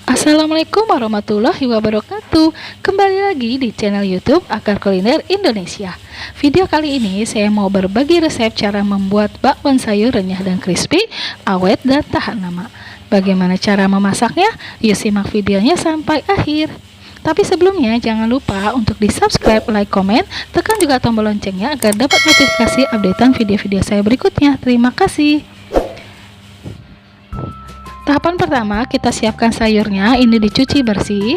Assalamualaikum warahmatullahi wabarakatuh. Kembali lagi di channel YouTube Akar Kuliner Indonesia. Video kali ini saya mau berbagi resep cara membuat bakwan sayur renyah dan crispy, awet dan tahan lama. Bagaimana cara memasaknya? Yuk simak videonya sampai akhir. Tapi sebelumnya jangan lupa untuk di subscribe, like, komen, tekan juga tombol loncengnya agar dapat notifikasi updatean video-video saya berikutnya. Terima kasih. Tahapan pertama, kita siapkan sayurnya, ini dicuci bersih.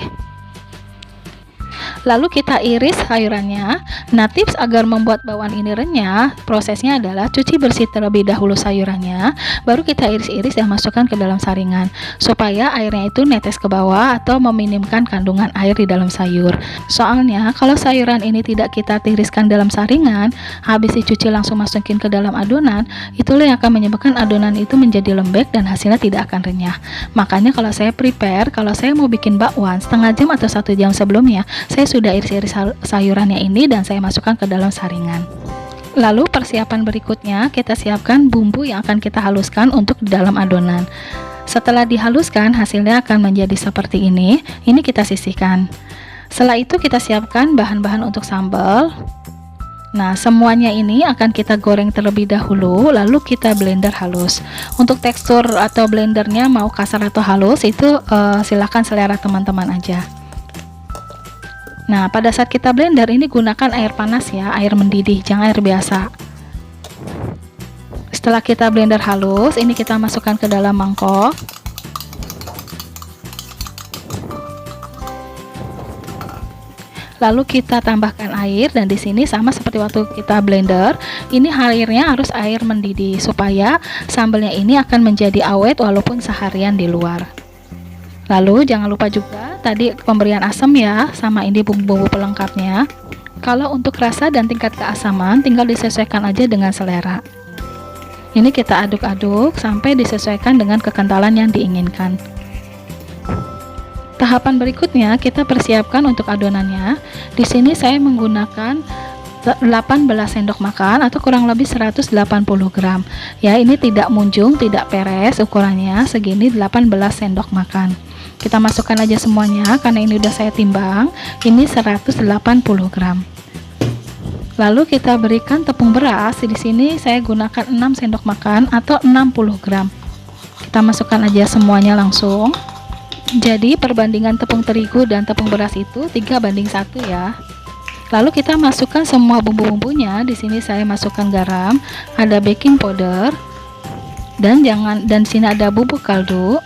Lalu kita iris sayurannya. Nah, tips agar membuat bakwan ini renyah, prosesnya adalah cuci bersih terlebih dahulu sayurannya, baru kita iris-iris dan masukkan ke dalam saringan, supaya airnya itu netes ke bawah atau meminimkan kandungan air di dalam sayur. Soalnya, kalau sayuran ini tidak kita tiriskan dalam saringan, habis dicuci langsung masukin ke dalam adonan, itulah yang akan menyebabkan adonan itu menjadi lembek dan hasilnya tidak akan renyah. Makanya kalau saya prepare, kalau saya mau bikin bakwan setengah jam atau 1 jam sebelumnya, saya sudah iris-iris sayurannya ini dan saya masukkan ke dalam saringan. Lalu persiapan berikutnya, kita siapkan bumbu yang akan kita haluskan untuk di dalam adonan. Setelah dihaluskan, hasilnya akan menjadi seperti ini. Ini kita sisihkan. Setelah itu kita siapkan bahan-bahan untuk sambal. Nah, semuanya ini akan kita goreng terlebih dahulu, lalu kita blender halus. Untuk tekstur atau blendernya mau kasar atau halus itu silakan selera teman-teman aja. Nah, pada saat kita blender ini gunakan air panas ya, air mendidih, jangan air biasa. Setelah kita blender halus, ini kita masukkan ke dalam mangkok. Lalu kita tambahkan air, dan di sini sama seperti waktu kita blender, ini airnya harus air mendidih supaya sambalnya ini akan menjadi awet walaupun seharian di luar. Lalu jangan lupa juga tadi pemberian asam ya, sama ini bumbu-bumbu pelengkapnya. Kalau untuk rasa dan tingkat keasaman tinggal disesuaikan aja dengan selera. Ini kita aduk-aduk sampai disesuaikan dengan kekentalan yang diinginkan. Tahapan berikutnya kita persiapkan untuk adonannya. Di sini saya menggunakan 18 sendok makan atau kurang lebih 180 gram. Ya, ini tidak munjung, tidak peres, ukurannya segini 18 sendok makan. Kita masukkan aja semuanya karena ini udah saya timbang. Ini 180 gram. Lalu kita berikan tepung beras. Di sini saya gunakan 6 sendok makan atau 60 gram. Kita masukkan aja semuanya langsung. Jadi perbandingan tepung terigu dan tepung beras itu 3:1 ya. Lalu kita masukkan semua bumbu-bumbunya. Di sini saya masukkan garam, ada baking powder, dan sini ada bubuk kaldu.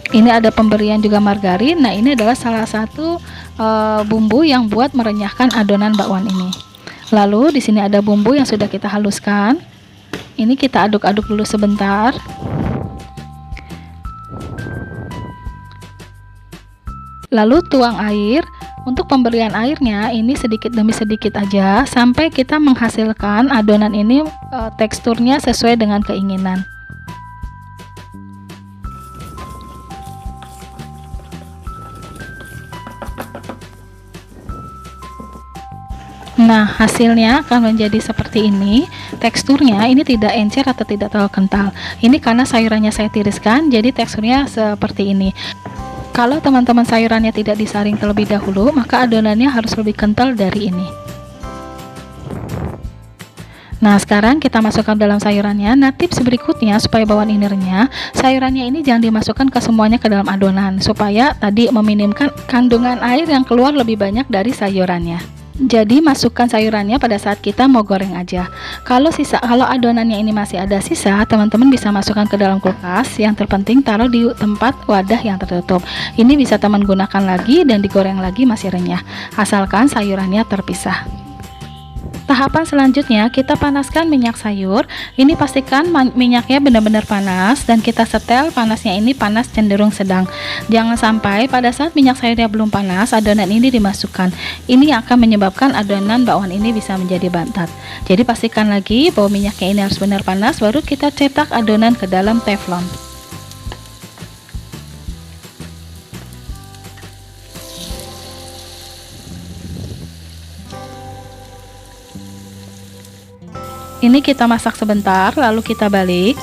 Ini ada pemberian juga margarin. Nah, ini adalah salah satu bumbu yang buat merenyahkan adonan bakwan ini. Lalu di sini ada bumbu yang sudah kita haluskan. Ini kita aduk-aduk dulu sebentar. Lalu tuang air. Untuk pemberian airnya ini sedikit demi sedikit aja sampai kita menghasilkan adonan ini teksturnya sesuai dengan keinginan. Nah, hasilnya akan menjadi seperti ini. Teksturnya ini tidak encer atau tidak terlalu kental. Ini karena sayurannya saya tiriskan, jadi teksturnya seperti ini. Kalau teman-teman sayurannya tidak disaring terlebih dahulu, maka adonannya harus lebih kental dari ini. Nah, sekarang kita masukkan dalam sayurannya. Nah, tips berikutnya supaya bakwan ini renyah, sayurannya ini jangan dimasukkan ke semuanya ke dalam adonan, supaya tadi meminimkan kandungan air yang keluar lebih banyak dari sayurannya. Jadi masukkan sayurannya pada saat kita mau goreng aja. Kalau adonannya ini masih ada sisa, teman-teman bisa masukkan ke dalam kulkas. Yang terpenting taruh di tempat wadah yang tertutup. Ini bisa teman gunakan lagi dan digoreng lagi masih renyah, asalkan sayurannya terpisah. Tahapan selanjutnya kita panaskan minyak sayur. Ini pastikan minyaknya benar-benar panas dan kita setel panasnya ini panas cenderung sedang. Jangan sampai pada saat minyak sayurnya belum panas adonan ini dimasukkan. Ini akan menyebabkan adonan bakwan ini bisa menjadi bantat. Jadi pastikan lagi bahwa minyaknya ini harus benar panas, baru kita cetak adonan ke dalam teflon. Ini kita masak sebentar, lalu kita balik.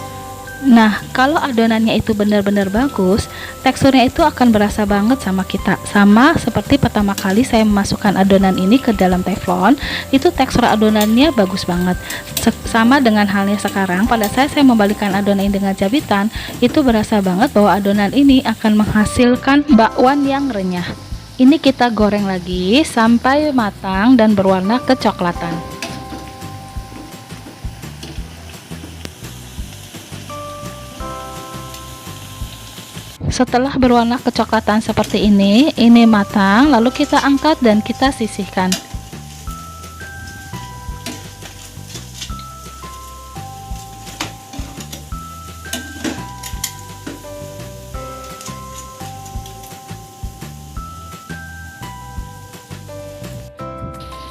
Nah, kalau adonannya itu benar-benar bagus, teksturnya itu akan berasa banget sama kita. Sama seperti pertama kali saya memasukkan adonan ini ke dalam teflon, itu tekstur adonannya bagus banget. Sama dengan halnya sekarang, pada saat saya membalikkan adonan ini dengan jabitan, itu berasa banget bahwa adonan ini akan menghasilkan bakwan yang renyah. Ini kita goreng lagi sampai matang dan berwarna kecoklatan. Setelah berwarna kecoklatan seperti ini matang, lalu kita angkat dan kita sisihkan.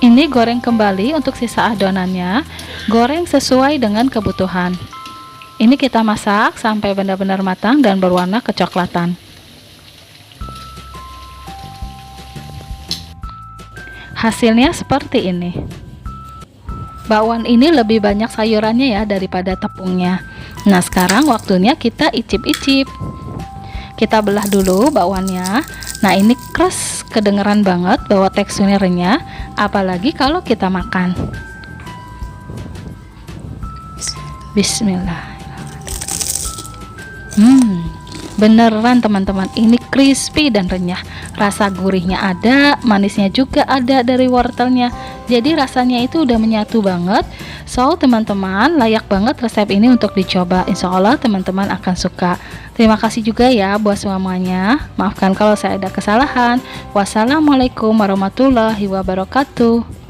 Ini goreng kembali untuk sisa adonannya, goreng sesuai dengan kebutuhan. Ini kita masak sampai benar-benar matang dan berwarna kecoklatan. Hasilnya seperti ini. Bakwan ini lebih banyak sayurannya ya daripada tepungnya. Nah, sekarang waktunya kita icip-icip. Kita belah dulu bakwannya. Nah, ini keras, kedengeran banget bahwa teksturnya renyah, apalagi kalau kita makan. Bismillah. Beneran teman-teman, ini crispy dan renyah. Rasa gurihnya ada, manisnya juga ada dari wortelnya. Jadi rasanya itu udah menyatu banget. So teman-teman, layak banget resep ini untuk dicoba. Insya Allah teman-teman akan suka. Terima kasih juga ya buat semuanya. Maafkan kalau saya ada kesalahan. Wassalamualaikum warahmatullahi wabarakatuh.